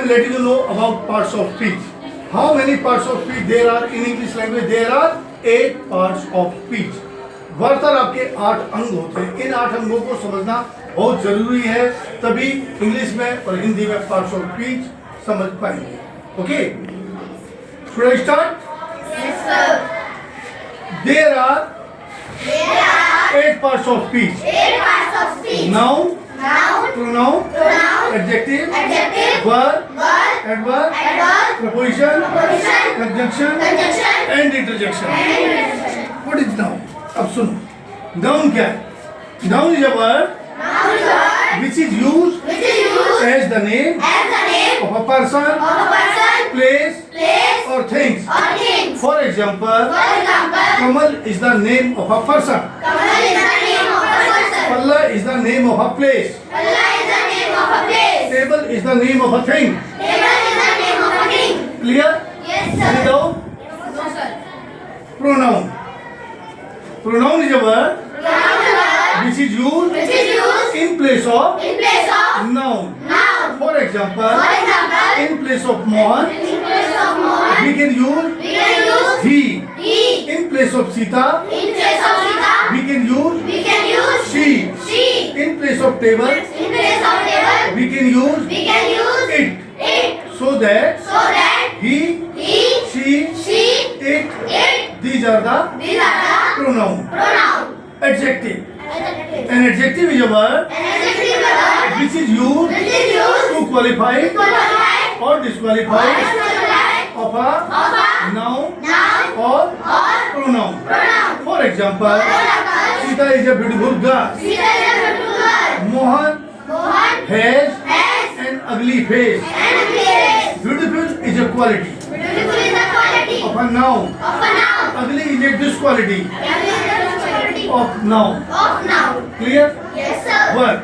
letting you know about parts of speech. How many parts of speech there are in English language? There are 8 parts of speech. वार्तालाप के 8 अंग होते हैं. इन 8 अंगों को समझना बहुत जरूरी है, तभी इंग्लिश में और हिंदी में पार्ट्स ऑफ स्पीच समझ पाएंगे. Okay, should I start? Yes, sir. There are There are 8 parts of speech. 8 parts of speech. Noun, Noun, pronoun, pronoun, adjective, adjective, verb, verb, adverb, adverb, preposition, preposition, conjunction, conjunction, and interjection. and interjection. What is noun? अब सुनो, noun क्या है? Noun is a word Noun is a word which is used which is used as the name as the name of a person, of a person, place, place, or things. or things. For example, For example, Kamal is the name of a person. Kamal is the name of a person. Palla is the name of a place. Allah is the name of a place. Table is the name of a thing. Table is the name of a thing. Clear? Yes, And sir. now, No, sir. pronoun. Pronoun is a word Noun is a word which is used which is used in place of in place of noun. noun. For example, For example, in place of Mohan, in place of Mohan, we can use we can use he. he. In place of Sita, In place of Sita, we can use we can use she. she. In place of table, In place of table, we can use we can use it. it. So that So that he, he, she, she, it, it, these are the these are the pronoun. pronoun. Adjective. Adjective. An adjective is a word An adjective is a word which is used which is used to qualify to qualify or or disqualify disqualify of a of a noun noun or or pronoun. pronoun. For example, For example, Sita is a beautiful girl. Sita is a beautiful girl. Mohan Mohan has has an ugly face. an ugly face. Beautiful is a quality Beautiful is the quality of a noun. of a noun. Ugly is a disquality Ugly is the quality of noun. of noun. Clear? Yes, sir. Verb.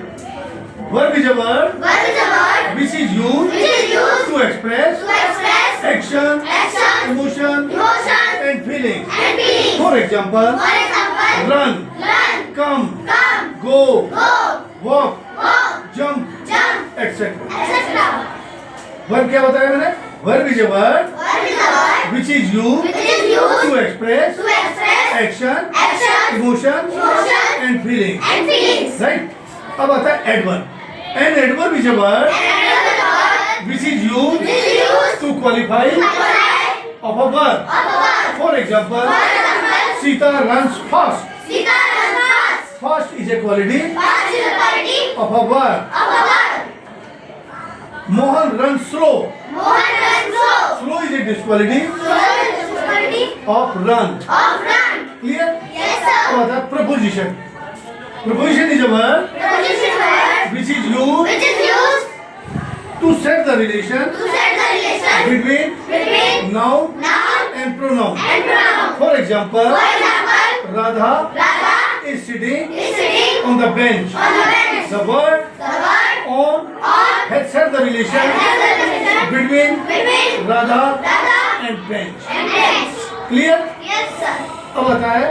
Verb is a word Verb is a word which is used which is used to express to express action, action, emotion, emotion, and feeling. and feeling. For example, For example, run, run, come, come, go, go, walk, walk, jump, jump, etc. etc. Verb क्या बताया मैंने? Verb is a word Verb is a word which is used which is used to express to express action, action, emotion, emotion, and feeling. and feelings. Right? अब आता है adverb. An adverb is a word And adverb is a word which is used which is used to qualify to qualify of a verb. of a word. For example, For example, Sita runs fast. Sita runs fast. Fast is a quality Fast is a quality of a verb. of a word. Mohan runs slow. Mohan runs slow. Slow is a disquality Slow is a quality of run. of run. Clear? Yes, अब sir. आता है preposition. Preposition is a word Preposition word which is used which is used to set the relation to set the relation between between noun noun and pronoun. and pronoun. For example, For example, Radha Radha is sitting is sitting on the bench. on the bench. The word The word on on has set the relation has the relation between between Radha Radha and bench. and bench. Clear? Yes, sir. अब आता है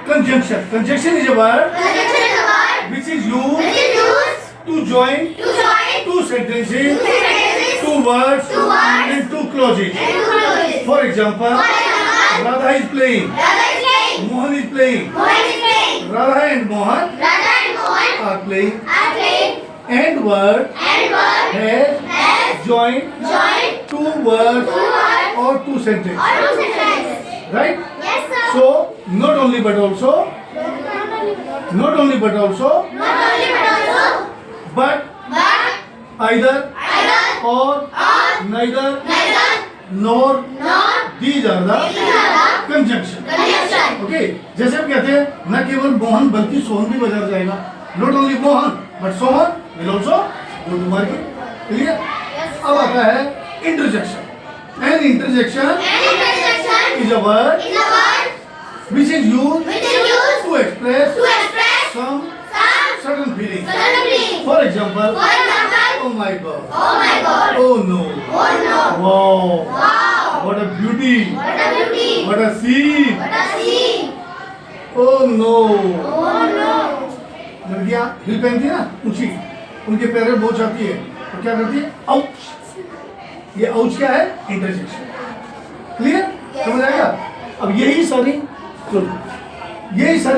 conjunction. Conjunction is a word Conjunction is a word which is used which is used to join to join two sentences, two sentences, two words, Two words. and two clauses. and two clauses. For example, For example, Radha is playing, Radha is playing, Mohan is playing. Mohan is playing, Radha and Mohan Radha and Mohan are playing, are playing, and word and word has joined joined two words two words or two sentences. or two sentences. Right? Yes, sir. So, not only but also, Not only but also, but but either either or or neither neither nor nor these are the these are the conjunction. conjunction. Okay, जैसे हम कहते हैं न केवल मोहन बल्कि सोहन भी बाजार जाएगा. Not only Mohan but Sohan will also go to market. Clear? अब आता है interjection. An interjection An interjection is a word is a word which is used which is used to express to express some some certain feelings. certain feeling. For example, For example, oh my god, oh my God, oh no, oh no, wow, wow, what a beauty, what a beauty, what a scene, what a scene, oh no. oh no. लड़कियां हिल पहनती है ना ऊंची, उनके पैर में बोझ आती है तो क्या करती है? आउच. ये औच क्या है? इंटरजेक्शन। क्लियर? समझ आएगा? अब यही सारी